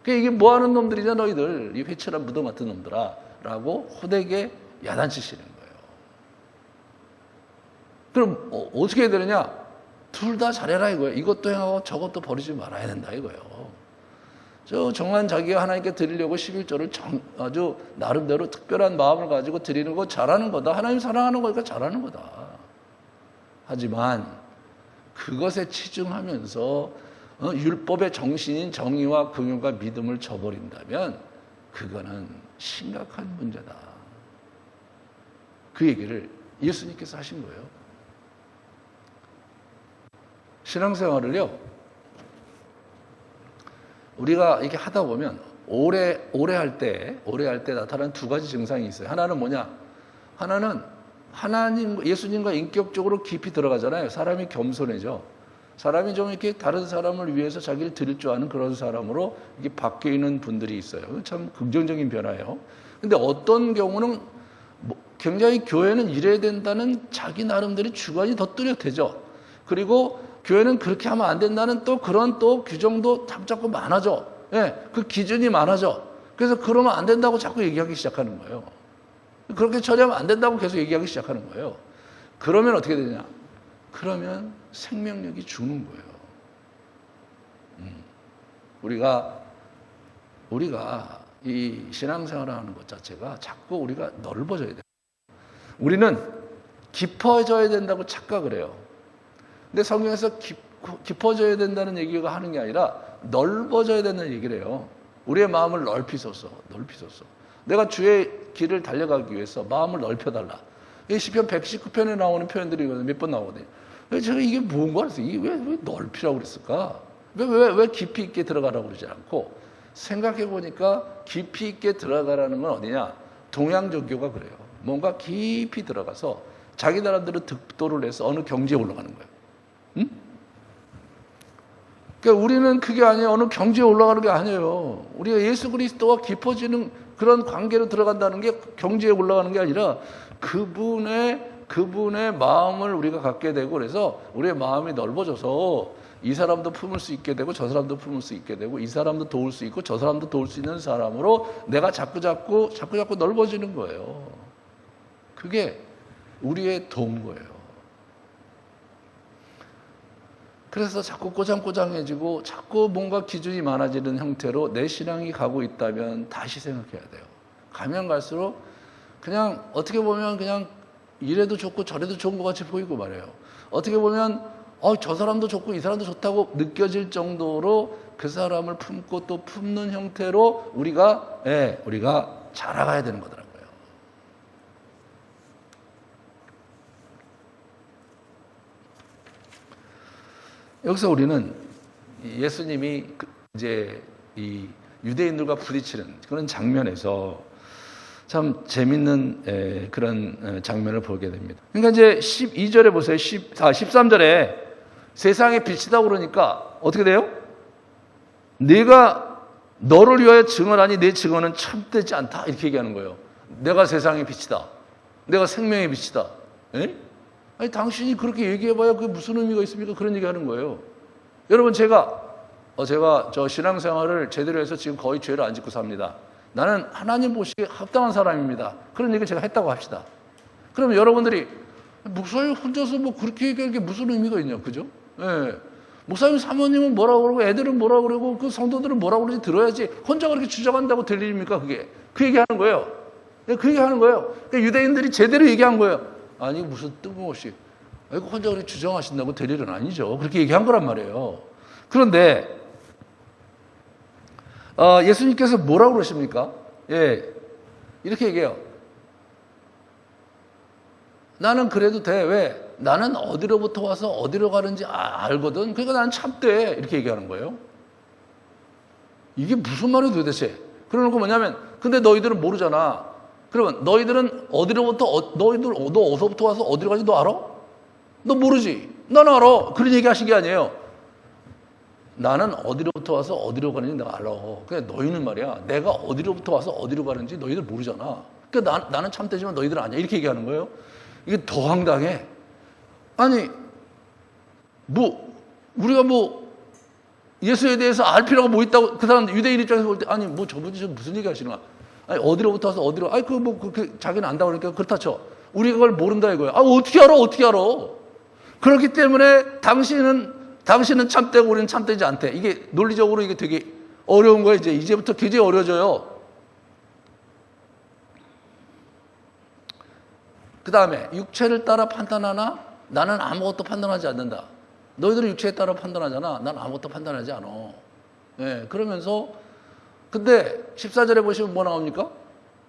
이게 뭐 하는 놈들이냐 너희들, 이 회칠한 무덤 같은 놈들아 라고 호되게 야단치시는 거예요. 그럼 어떻게 해야 되느냐? 둘 다 잘해라 이거예요. 이것도 행하고 저것도 버리지 말아야 된다 이거예요. 정말 자기가 하나님께 드리려고 11조를 아주 나름대로 특별한 마음을 가지고 드리는 거 잘하는 거다. 하나님 사랑하는 거니까 잘하는 거다. 하지만 그것에 치중하면서 율법의 정신인 정의와 긍휼과 믿음을 저버린다면 그거는 심각한 문제다. 그 얘기를 예수님께서 하신 거예요. 신앙생활을요, 우리가 이렇게 하다 보면 오래 할 때 나타나는 두 가지 증상이 있어요. 하나는 뭐냐? 하나는 예수님과 인격적으로 깊이 들어가잖아요. 사람이 겸손해져. 사람이 좀 이렇게 다른 사람을 위해서 자기를 드릴 줄 아는 그런 사람으로 이게 바뀌는 분들이 있어요. 참 긍정적인 변화예요. 근데 어떤 경우는 굉장히 교회는 이래야 된다는 자기 나름대로 주관이 더 뚜렷해져. 그리고 교회는 그렇게 하면 안 된다는 그런 규정도 자꾸 많아져. 예, 그 기준이 많아져. 그래서 그러면 안 된다고 자꾸 얘기하기 시작하는 거예요. 그렇게 처리하면 안 된다고 계속 얘기하기 시작하는 거예요. 그러면 어떻게 되냐? 그러면 생명력이 죽는 거예요. 우리가 이 신앙생활을 하는 것 자체가 자꾸 우리가 넓어져야 돼요. 우리는 깊어져야 된다고 착각을 해요. 근데 성경에서 깊어져야 된다는 얘기가 하는 게 아니라 넓어져야 된다는 얘기를 해요. 우리의 마음을 넓히소서, 넓히소서. 내가 주의 길을 달려가기 위해서 마음을 넓혀달라. 이 시편 119편에 나오는 표현들이 몇 번 나오거든요. 제가 이게 뭔가 그랬어요. 이게 왜 넓히라고 그랬을까? 왜 깊이 있게 들어가라고 그러지 않고, 생각해 보니까 깊이 있게 들어가라는 건 어디냐? 동양 종교가 그래요. 뭔가 깊이 들어가서 자기 나라들은 득도를 해서 어느 경지에 올라가는 거예요. 응? 그러니까 우리는 그게 아니에요. 어느 경지에 올라가는 게 아니에요. 우리가 예수 그리스도와 깊어지는 그런 관계로 들어간다는 게 경지에 올라가는 게 아니라 그분의 마음을 우리가 갖게 되고, 그래서 우리의 마음이 넓어져서 이 사람도 품을 수 있게 되고 저 사람도 품을 수 있게 되고 이 사람도 도울 수 있고 저 사람도 도울 수 있는 사람으로 내가 자꾸 넓어지는 거예요. 그게 우리의 도운 거예요. 그래서 자꾸 꼬장꼬장해지고 자꾸 뭔가 기준이 많아지는 형태로 내 신앙이 가고 있다면 다시 생각해야 돼요. 가면 갈수록 그냥 어떻게 보면 그냥 이래도 좋고 저래도 좋은 것 같이 보이고 말해요. 어떻게 보면 저 사람도 좋고 이 사람도 좋다고 느껴질 정도로 그 사람을 품고 또 품는 형태로 우리가 자라가야 되는 거더라고요. 여기서 우리는 예수님이 이제 이 유대인들과 부딪히는 그런 장면에서 참 재밌는 그런 장면을 보게 됩니다. 그러니까 이제 12절에 보세요. 13절에 세상에 빛이다 그러니까 어떻게 돼요? 내가 너를 위하여 증언하니 내 증언은 참되지 않다. 이렇게 얘기하는 거예요. 내가 세상의 빛이다. 내가 생명의 빛이다. 에? 아니 당신이 그렇게 얘기해봐야 그게 무슨 의미가 있습니까? 그런 얘기하는 거예요. 여러분 제가 저 신앙생활을 제대로 해서 지금 거의 죄를 안 짓고 삽니다. 나는 하나님 보시기에 합당한 사람입니다. 그런 얘기를 제가 했다고 합시다. 그러면 여러분들이 목사님 혼자서 뭐 그렇게 얘기하는 게 무슨 의미가 있냐, 그죠? 예. 목사님 사모님은 뭐라고 그러고 애들은 뭐라고 그러고 그 성도들은 뭐라고 그러지 들어야지 혼자 그렇게 주장한다고 될 일입니까, 그게? 그 얘기하는 거예요. 그 얘기하는 거예요. 그러니까 유대인들이 제대로 얘기한 거예요. 아니 무슨 뜬금없이 혼자 그렇게 주장하신다고 될 일은 아니죠. 그렇게 얘기한 거란 말이에요. 그런데 예수님께서 뭐라고 그러십니까? 이렇게 얘기해요. 나는 그래도 돼. 왜? 나는 어디로부터 와서 어디로 가는지 알거든. 그러니까 나는 참돼. 이렇게 얘기하는 거예요. 이게 무슨 말이에요 도대체? 그러는 뭐냐면 근데 너희들은 모르잖아. 그러면 너희들은 어디로부터 너 어디서부터 와서 어디로 가는지 너 알아? 너 모르지? 나는 알아. 그런 얘기 하신 게 아니에요. 나는 어디로부터 와서 어디로 가는지 내가 알아. 그냥 너희는 말이야. 내가 어디로부터 와서 어디로 가는지 너희들 모르잖아. 그러니까 나는 참되지만 너희들은 아니야. 이렇게 얘기하는 거예요. 이게 더 황당해. 아니, 우리가 예수에 대해서 알 필요가 뭐 있다고 그 사람 유대인 입장에서 볼 때 아니, 저분이 무슨 얘기 하시는 거야. 아니, 어디로부터 와서 어디로, 자기는 안다고 그러니까 그렇다 쳐. 우리가 그걸 모른다 이거야. 어떻게 알아? 그렇기 때문에 당신은 참되고 우리는 참되지 않대. 이게 논리적으로 이게 되게 어려운 거예요. 이제부터 굉장히 어려워져요. 그 다음에 육체를 따라 판단하나? 나는 아무것도 판단하지 않는다. 너희들은 육체에 따라 판단하잖아. 난 아무것도 판단하지 않아. 그러면서 근데 14절에 보시면 뭐 나옵니까?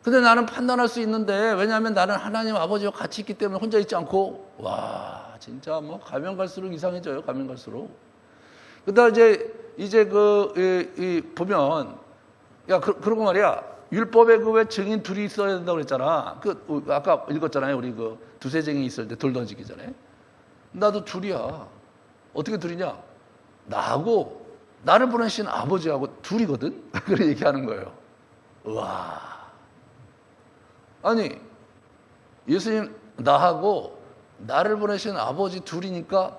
근데 나는 판단할 수 있는데 왜냐하면 나는 하나님 아버지와 같이 있기 때문에 혼자 있지 않고 와 진짜 가면 갈수록 이상해져요. 가면 갈수록. 그다음 이제 보면 그러고 말이야. 율법에 왜 증인 둘이 있어야 된다고 그랬잖아. 아까 읽었잖아요. 우리 두세쟁이 있을 때 돌 던지기 전에. 나도 둘이야. 어떻게 둘이냐? 나하고 나를 보내신 아버지하고 둘이거든. 그래 얘기하는 거예요. 와. 아니 예수님 나하고 나를 보내신 아버지 둘이니까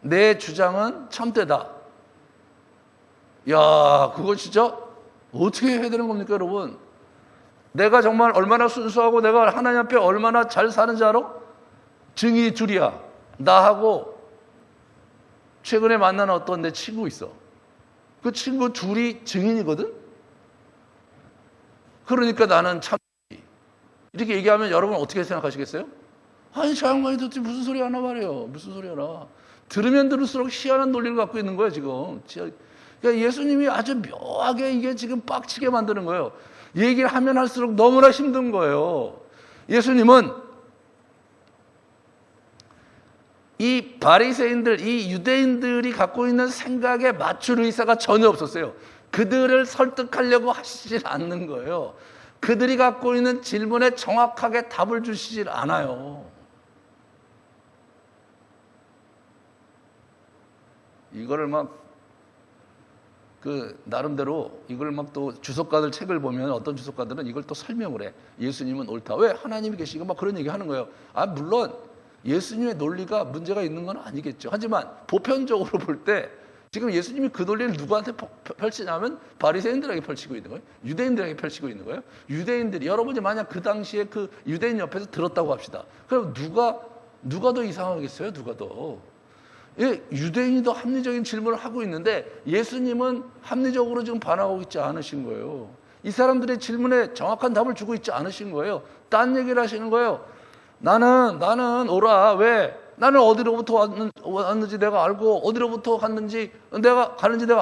내 주장은 참되다. 야, 그거 진짜 어떻게 해야 되는 겁니까, 여러분? 내가 정말 얼마나 순수하고 내가 하나님 앞에 얼마나 잘 사는지 알아? 증인이 둘이야. 나하고 최근에 만난 어떤 내 친구 있어. 그 친구 둘이 증인이거든? 그러니까 나는 참 이렇게 얘기하면 여러분 어떻게 생각하시겠어요? 아니 저 양반이 도대체 무슨 소리 하나 말이에요. 무슨 소리 하나. 들으면 들을수록 희한한 논리를 갖고 있는 거예요 지금. 그러니까 예수님이 아주 묘하게 이게 지금 빡치게 만드는 거예요. 얘기를 하면 할수록 너무나 힘든 거예요. 예수님은 이 바리새인들, 이 유대인들이 갖고 있는 생각에 맞출 의사가 전혀 없었어요. 그들을 설득하려고 하시질 않는 거예요. 그들이 갖고 있는 질문에 정확하게 답을 주시질 않아요. 이거를 나름대로 이걸 또 주석가들 책을 보면 어떤 주석가들은 이걸 또 설명을 해. 예수님은 옳다. 왜? 하나님이 계시고 그런 얘기 하는 거예요. 물론 예수님의 논리가 문제가 있는 건 아니겠죠. 하지만 보편적으로 볼 때 지금 예수님이 그 논리를 누구한테 펼치냐면 바리새인들에게 펼치고 있는 거예요. 유대인들에게 펼치고 있는 거예요. 유대인들이 여러분이 만약 그 당시에 그 유대인 옆에서 들었다고 합시다. 그럼 누가 더 이상하겠어요? 누가 더? 예, 유대인이 더 합리적인 질문을 하고 있는데 예수님은 합리적으로 지금 반항하고 있지 않으신 거예요. 이 사람들의 질문에 정확한 답을 주고 있지 않으신 거예요. 딴 얘기를 하시는 거예요. 나는 오라. 왜? 나는 어디로부터 왔는지 내가 알고 어디로부터 가는지 내가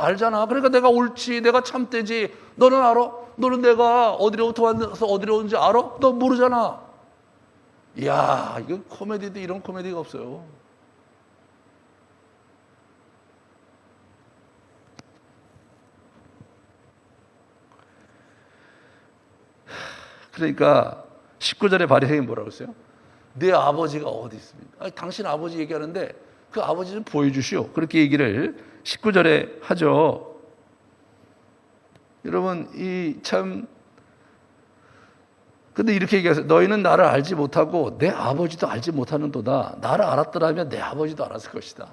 알잖아. 그러니까 내가 옳지. 내가 참되지. 너는 알아? 너는 내가 어디로부터 와서 어디로 오는지 알아? 너 모르잖아. 이야, 이거 코미디도 이런 코미디가 없어요. 그러니까 19절에 바리새인이 뭐라고 했어요? 내 아버지가 어디 있습니까? 당신 아버지 얘기하는데 그 아버지 좀 보여주시오. 그렇게 얘기를 19절에 하죠. 여러분 근데 이렇게 얘기하세요. 너희는 나를 알지 못하고 내 아버지도 알지 못하는도다. 나를 알았더라면 내 아버지도 알았을 것이다.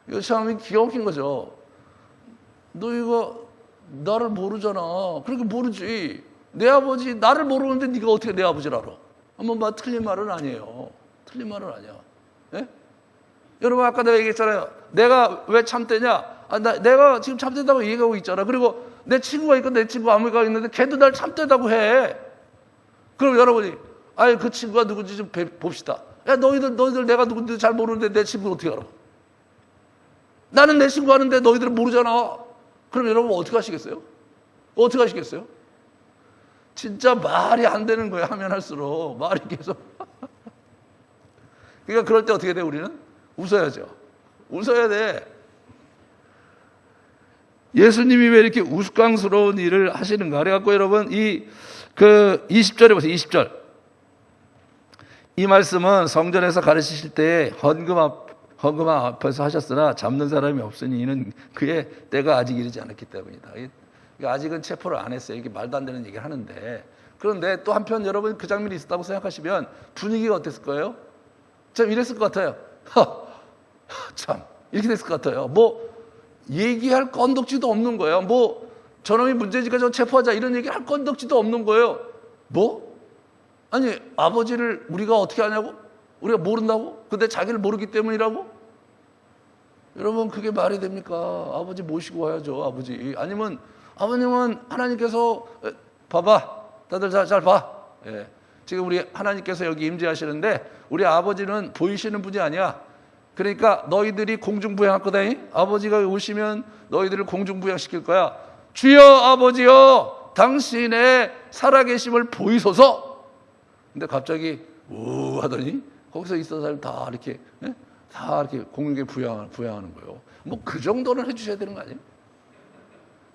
이거 참 기가 막힌 거죠. 너 이거 나를 모르잖아. 그러니까 모르지. 내 아버지 나를 모르는데 네가 어떻게 내 아버지를 알아? 한번 틀린 말은 아니에요. 틀린 말은 아니야. 예? 여러분 아까 내가 얘기했잖아요. 내가 왜 참되냐? 내가 지금 참되다고 얘기하고 있잖아. 그리고 내 친구가 있고 내 친구 아무가 있는데 걔도 날 참되다고 해. 그럼 여러분이 그 친구가 누군지 좀 봅시다. 야 너희들 내가 누군지 잘 모르는데 내 친구를 어떻게 알아? 나는 내 친구 아는데 너희들은 모르잖아. 그럼 여러분 어떻게 하시겠어요? 어떻게 하시겠어요? 진짜 말이 안 되는 거예요. 하면 할수록 말이 계속. 그러니까 그럴 때 어떻게 돼? 우리는 웃어야죠. 웃어야 돼. 예수님이 왜 이렇게 우스꽝스러운 일을 하시는가? 그래갖고 여러분 20절에 보세요. 20절. 이 말씀은 성전에서 가르치실 때 헌금 앞에서 하셨으나 잡는 사람이 없으니 이는 그의 때가 아직 이르지 않았기 때문이다. 아직은 체포를 안 했어요. 이게 말도 안 되는 얘기를 하는데. 그런데 또 한편 여러분 그 장면이 있었다고 생각하시면 분위기가 어땠을 거예요? 참 이랬을 것 같아요. 참 이렇게 됐을 것 같아요. 얘기할 건덕지도 없는 거예요. 저놈이 문제지가 저 체포하자 이런 얘기 할 건덕지도 없는 거예요. 아니 아버지를 우리가 어떻게 아냐고? 우리가 모른다고? 근데 자기를 모르기 때문이라고? 여러분 그게 말이 됩니까? 아버지 모시고 와야죠. 아버지. 아니면 아버님은 하나님께서 봐봐. 다들 잘 봐. 예. 지금 우리 하나님께서 여기 임재하시는데 우리 아버지는 보이시는 분이 아니야. 그러니까 너희들이 공중부양할 거다. 아버지가 오시면 너희들을 공중부양시킬 거야. 주여 아버지여 당신의 살아계심을 보이소서. 근데 갑자기 우 하더니 거기서 있던 사람 다 이렇게 공중에 부양하는 거예요. 그 정도는 해주셔야 되는 거 아니에요?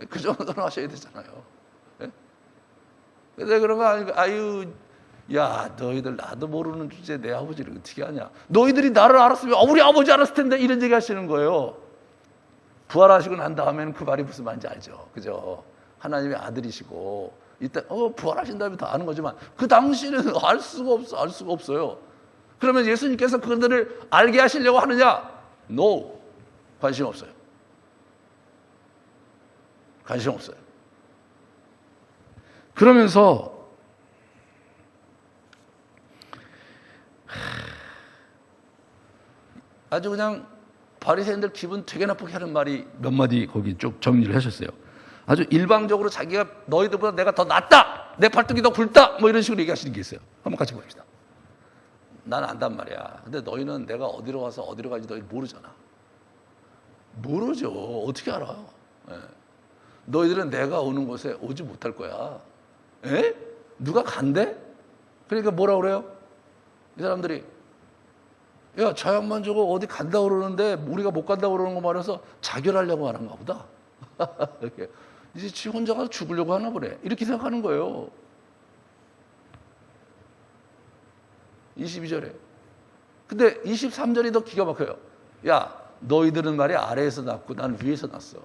그 정도는 하셔야 되잖아요. 예? 근데 그런 거 아니고 야 너희들 나도 모르는 주제에 내 아버지를 어떻게 하냐? 너희들이 나를 알았으면 우리 아버지 알았을 텐데 이런 얘기 하시는 거예요. 부활하시고 난 다음에는 그 말이 무슨 말인지 알죠? 그죠? 하나님의 아들이시고 이때 부활하신 다음에 다 아는 거지만 그 당시에는 알 수가 없어요. 그러면 예수님께서 그들을 알게 하시려고 하느냐? No. 관심 없어요. 관심 없어요. 그러면서 아주 그냥 바리새인들 기분 되게 나쁘게 하는 말이 몇 마디 거기 쭉 정리를 하셨어요. 아주 일방적으로 자기가 너희들보다 내가 더 낫다, 내 팔뚝이 더 굵다, 뭐 이런 식으로 얘기하시는 게 있어요. 한번 같이 봅시다. 난 안단 말이야. 근데 너희는 내가 어디로 와서 어디로 가는지 너희 모르잖아. 모르죠. 어떻게 알아? 예. 너희들은 내가 오는 곳에 오지 못할 거야. 에? 누가 간대? 그러니까 뭐라 그래요? 이 사람들이, 야, 저 양반 저거 어디 간다 그러는데 우리가 못 간다 그러는 거 말해서 자결하려고 하는가 보다. 이렇게. 이제 지 혼자 가서 죽으려고 하나 보네. 이렇게 생각하는 거예요. 22절에. 근데 23절이 더 기가 막혀요. 야, 너희들은 말이야 아래에서 낳고 난 위에서 낳았어.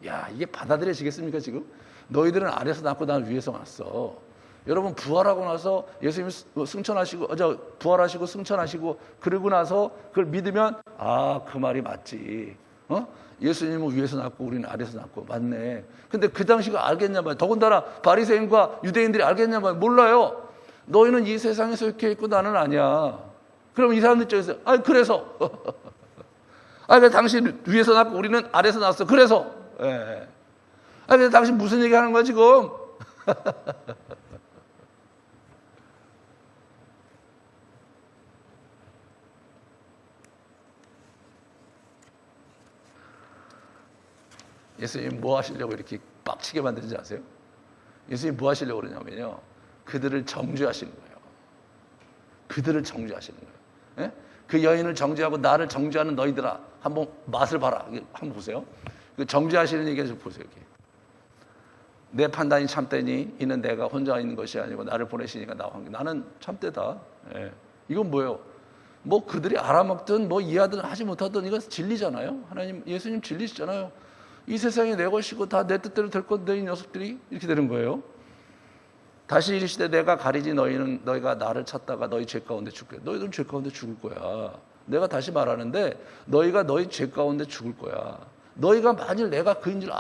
야, 이게 받아들여지겠습니까 지금? 너희들은 아래에서 낳고 난 위에서 낳았어. 여러분 부활하고 나서 예수님이 승천하시고 부활하시고 승천하시고 그러고 나서 그걸 믿으면 아, 그 말이 맞지. 예수님은 위에서 낳고 우리는 아래에서 낳고 맞네. 근데 그 당시 가 알겠냐 말이야. 더군다나 바리새인과 유대인들이 알겠냐 말이야. 몰라요. 너희는 이 세상에서 이렇게 있고 나는 아니야. 그럼 이 사람들 쪽에서 그래서 왜 당신 위에서 낳고 우리는 아래에서 낳았어. 그래서 예. 근데 당신 무슨 얘기 하는 거야 지금? 예수님 뭐 하시려고 이렇게 빡치게 만드는지 아세요? 예수님 뭐 하시려고 그러냐면요. 그들을 정죄하시는 거예요. 그들을 정죄하시는 거예요. 예? 그 여인을 정죄하고 나를 정죄하는 너희들아, 한번 맛을 봐라. 한번 보세요. 그 정죄하시는 얘기 좀 보세요. 이렇게. 내 판단이 참되니 이는 내가 혼자 있는 것이 아니고 나를 보내시니까 나와 함께. 나는 참되다. 예. 이건 뭐예요? 뭐 그들이 알아먹든 뭐 이해하든 하지 못하든 이건 진리잖아요. 하나님, 예수님 진리시잖아요. 이 세상이 내 것이고 다 내 뜻대로 될 건데 이 녀석들이 이렇게 되는 거예요. 다시 이르시되 내가 가리지 너희가 나를 찾다가 너희 죄 가운데 죽게. 너희들은 죄 가운데 죽을 거야. 내가 다시 말하는데 너희가 너희 죄 가운데 죽을 거야. 너희가 만일 내가 그인 줄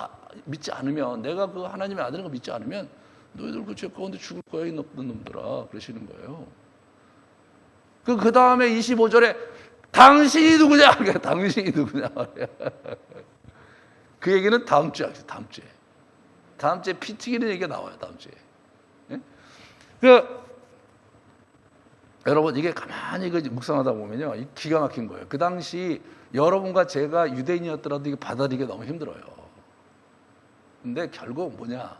믿지 않으면, 내가 그 하나님의 아들인 걸 믿지 않으면 너희들 그 죄 가운데 죽을 거야 이 나쁜 놈들아. 그러시는 거예요. 그 다음에 25절에 당신이 누구냐? 당신이 누구냐? 그 얘기는 다음 주에 하겠습니다. 다음 주에. 다음 주에 피 튀기는 얘기가 나와요. 다음 주에. 여러분 이게 가만히 묵상하다 보면요, 기가 막힌 거예요. 그 당시 여러분과 제가 유대인이었더라도 이게 받아들이기가 너무 힘들어요. 근데 결국 뭐냐?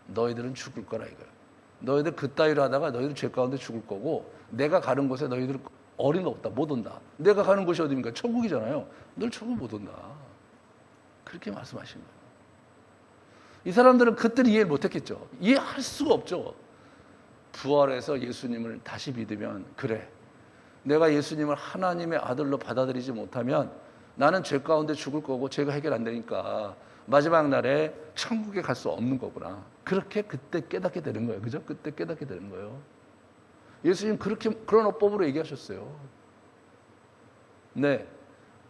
너희들은 죽을 거라 이거예요. 너희들 그따위로 하다가 너희들 죄 가운데 죽을 거고, 내가 가는 곳에 너희들 어린 없다, 못 온다. 내가 가는 곳이 어디입니까? 천국이잖아요. 널 천국 못 온다. 그렇게 말씀하신 거예요. 이 사람들은 그때는 이해를 못했겠죠. 이해할 수가 없죠. 부활해서 예수님을 다시 믿으면, 그래, 내가 예수님을 하나님의 아들로 받아들이지 못하면 나는 죄 가운데 죽을 거고 죄가 해결 안 되니까 마지막 날에 천국에 갈 수 없는 거구나. 그렇게 그때 깨닫게 되는 거예요. 그죠? 그때 깨닫게 되는 거예요. 예수님 그런 어법으로 얘기하셨어요. 네,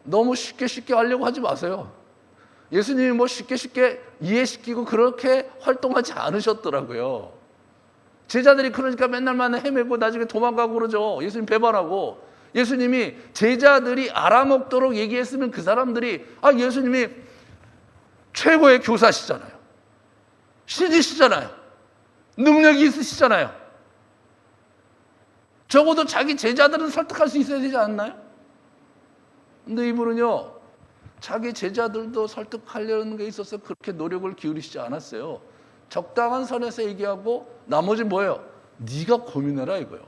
너무 쉽게 하려고 하지 마세요. 예수님이 뭐 쉽게 이해시키고 그렇게 활동하지 않으셨더라고요. 제자들이 그러니까 맨날만 헤매고 나중에 도망가고 그러죠. 예수님 배반하고. 예수님이 제자들이 알아먹도록 얘기했으면 그 사람들이 예수님이 최고의 교사시잖아요. 신이시잖아요. 능력이 있으시잖아요. 적어도 자기 제자들은 설득할 수 있어야 되지 않나요? 근데 이분은요, 자기 제자들도 설득하려는 게 있어서 그렇게 노력을 기울이시지 않았어요. 적당한 선에서 얘기하고 나머지 뭐예요? 네가 고민해라 이거예요.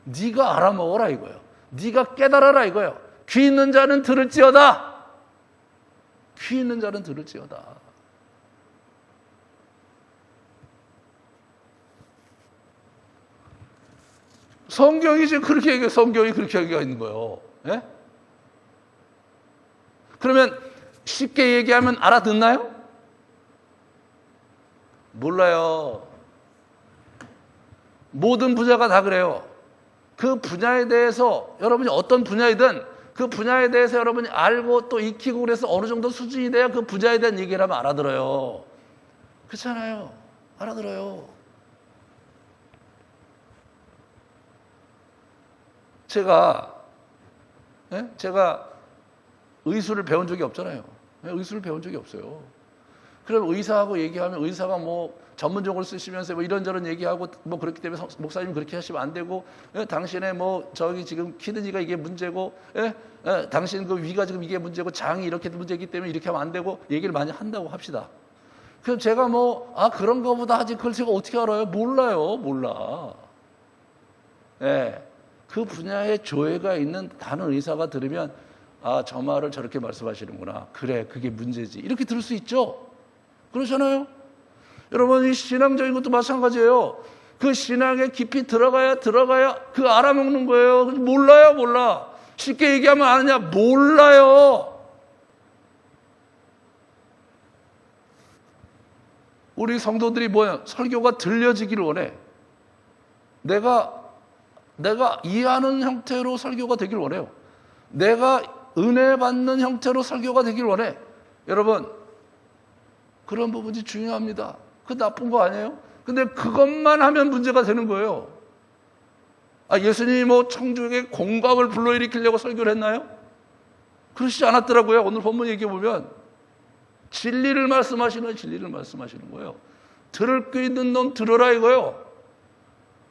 네가 알아먹어라 이거예요. 네가 깨달아라 이거예요. 귀 있는 자는 들을지어다. 귀 있는 자는 들을지어다. 성경이 지금 그렇게 얘기해요. 성경이 그렇게 얘기가 있는 거예요. 예? 그러면 쉽게 얘기하면 알아듣나요? 몰라요. 모든 분야가 다 그래요. 그 분야에 대해서 여러분이 어떤 분야이든 그 분야에 대해서 여러분이 알고 또 익히고 그래서 어느 정도 수준이 돼야 그 분야에 대한 얘기를 하면 알아들어요. 그렇잖아요. 알아들어요. 제가 의술을 배운 적이 없잖아요. 의술을 배운 적이 없어요. 그럼 의사하고 얘기하면 의사가 뭐 전문적으로 쓰시면서 뭐 이런저런 얘기하고 뭐 그렇기 때문에 목사님 그렇게 하시면 안 되고, 당신의 뭐 저기 지금 키드니가 이게 문제고, 당신 그 위가 지금 이게 문제고 장이 이렇게 문제이기 때문에 이렇게 하면 안 되고 얘기를 많이 한다고 합시다. 그럼 제가 뭐 그런 거보다 하지 그걸 제가 어떻게 알아요? 몰라. 그 분야에 조예가 있는 다른 의사가 들으면 저 말을 저렇게 말씀하시는구나. 그래, 그게 문제지. 이렇게 들을 수 있죠. 그렇잖아요. 여러분, 이 신앙적인 것도 마찬가지예요. 그 신앙에 깊이 들어가야 그 알아먹는 거예요. 몰라. 쉽게 얘기하면 아느냐? 몰라요. 우리 성도들이 뭐야? 설교가 들려지기를 원해. 내가 이해하는 형태로 설교가 되길 원해요. 내가 은혜 받는 형태로 설교가 되길 원해. 여러분, 그런 부분이 중요합니다. 그 나쁜 거 아니에요? 근데 그것만 하면 문제가 되는 거예요. 예수님이 뭐 청중에게 공감을 불러일으키려고 설교를 했나요? 그러시지 않았더라고요. 오늘 본문 얘기해 보면 진리를 말씀하시는 거예요. 들을 귀 있는 놈 들어라 이거요.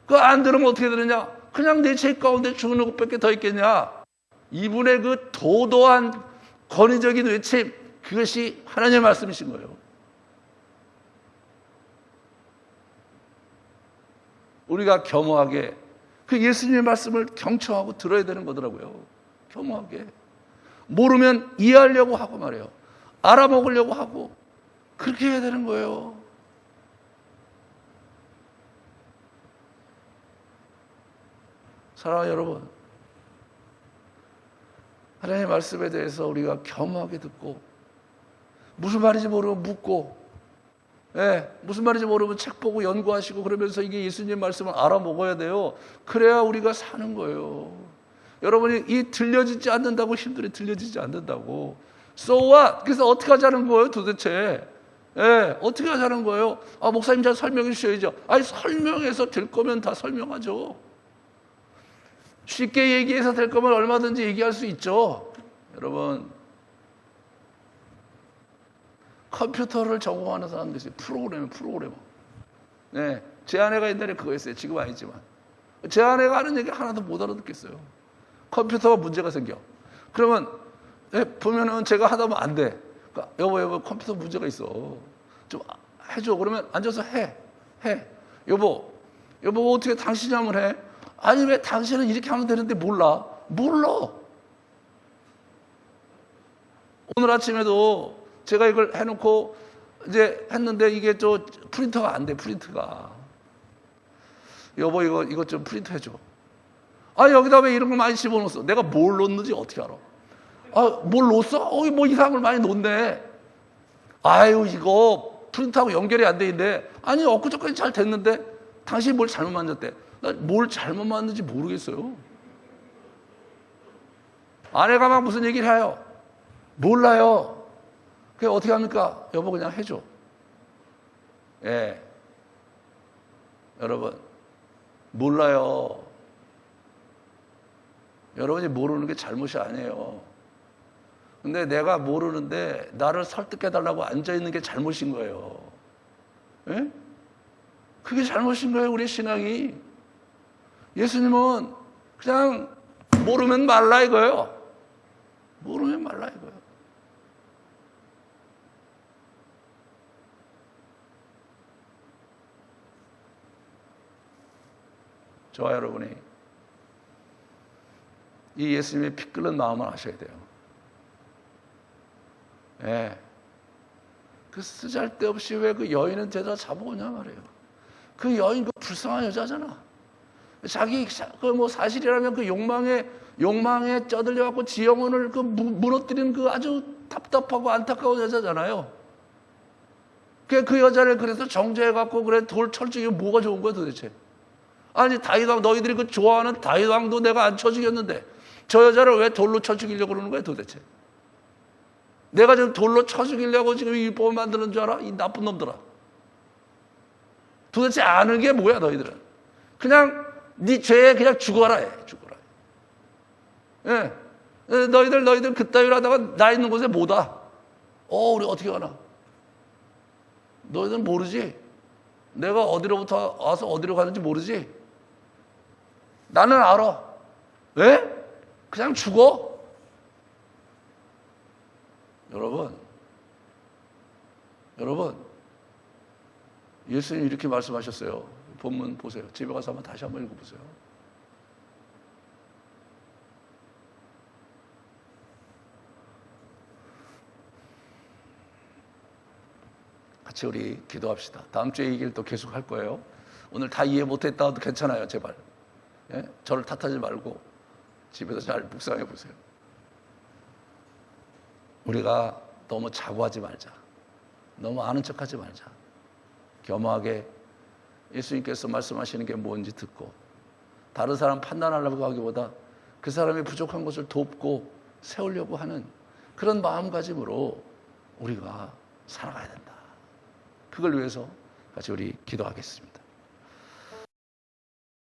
그거 안 들으면 어떻게 되느냐? 그냥 내 죄 가운데 죽는 것밖에 더 있겠냐? 이분의 그 도도한 권위적인 외침, 그것이 하나님의 말씀이신 거예요. 우리가 겸허하게 그 예수님의 말씀을 경청하고 들어야 되는 거더라고요. 겸허하게. 모르면 이해하려고 하고 말이에요. 알아먹으려고 하고 그렇게 해야 되는 거예요. 사랑하는 여러분, 하나님의 말씀에 대해서 우리가 겸허하게 듣고 무슨 말인지 모르면 묻고, 무슨 말인지 모르면 책 보고 연구하시고 그러면서 이게 예수님 말씀을 알아먹어야 돼요. 그래야 우리가 사는 거예요. 여러분이 이 들려지지 않는다고 힘들이 들려지지 않는다고. So what? 그래서 어떻게 하자는 거예요 도대체? 어떻게 하자는 거예요? 목사님 잘 설명해 주셔야죠. 설명해서 될 거면 다 설명하죠. 쉽게 얘기해서 될 거면 얼마든지 얘기할 수 있죠. 여러분, 컴퓨터를 전공하는 사람들이 있어요. 프로그래머. 제 아내가 옛날에 그거 했어요. 지금 아니지만. 제 아내가 하는 얘기 하나도 못 알아듣겠어요. 컴퓨터가 문제가 생겨. 그러면 보면은 제가 하다 보면 안 돼. 그러니까, 여보 컴퓨터 문제가 있어. 좀 해줘. 그러면 앉아서 해. 여보 어떻게 당신이 하면 해? 아니 왜 당신은 이렇게 하면 되는데 몰라. 오늘 아침에도 제가 이걸 해놓고 이제 했는데 이게 프린터가 안 돼. 프린트가. 여보 이거 좀 프린트 해줘. 여기다 왜 이런 걸 많이 집어넣었어? 내가 뭘 넣는지 어떻게 알아? 뭘 넣었어? 뭐 이상한 걸 많이 넣었네. 이거 프린트하고 연결이 안 돼 있는데. 아니 엊그저까지 잘 됐는데 당신이 뭘 잘못 만졌대. 나 뭘 잘못 만든지 모르겠어요. 아내가 막 무슨 얘기를 해요. 몰라요. 그게 어떻게 합니까? 여보 그냥 해줘. 여러분 몰라요. 여러분이 모르는 게 잘못이 아니에요. 근데 내가 모르는데 나를 설득해달라고 앉아있는 게 잘못인 거예요. 그게 잘못인 거예요. 우리 신앙이. 예수님은 그냥 모르면 말라 이거예요. 모르면 말라 이거예요. 저와 여러분이 이 예수님의 피 끓는 마음을 아셔야 돼요. 그 쓰잘데없이 왜 그 여인은 데다 잡아오냐 말이에요. 그 여인 그 불쌍한 여자잖아. 자기 그 뭐 사실이라면 그 욕망에 쩌들려갖고 지 영혼을 그 무너뜨린 그 아주 답답하고 안타까운 여자잖아요. 그 여자를 그래서 정죄해갖고 그래 돌 철쭉이 뭐가 좋은 거야 도대체? 아니 다윗왕 너희들이 그 좋아하는 다윗왕도 내가 안 쳐 죽였는데 저 여자를 왜 돌로 쳐 죽이려고 그러는 거야 도대체? 내가 지금 돌로 쳐 죽이려고 지금 율법을 만드는 줄 알아? 이 나쁜 놈들아. 도대체 아는 게 뭐야 너희들은? 그냥 네 죄에 그냥 죽어라 해. 너희들 그따위로 하다가 나 있는 곳에 못 와. 우리 어떻게 가나? 너희들은 모르지? 내가 어디로부터 와서 어디로 가는지 모르지? 나는 알아. 왜? 그냥 죽어. 여러분, 예수님이 이렇게 말씀하셨어요. 본문 보세요. 집에 가서 다시 한번 읽어보세요. 같이 우리 기도합시다. 다음 주에 얘기를 또 계속 할 거예요. 오늘 다 이해 못했다 해도 괜찮아요. 제발. 예? 저를 탓하지 말고 집에서 잘 묵상해 보세요. 우리가 너무 자고하지 말자. 너무 아는 척하지 말자. 겸허하게 예수님께서 말씀하시는 게 뭔지 듣고 다른 사람 판단하려고 하기보다 그 사람이 부족한 것을 돕고 세우려고 하는 그런 마음가짐으로 우리가 살아가야 된다. 그걸 위해서 같이 우리 기도하겠습니다.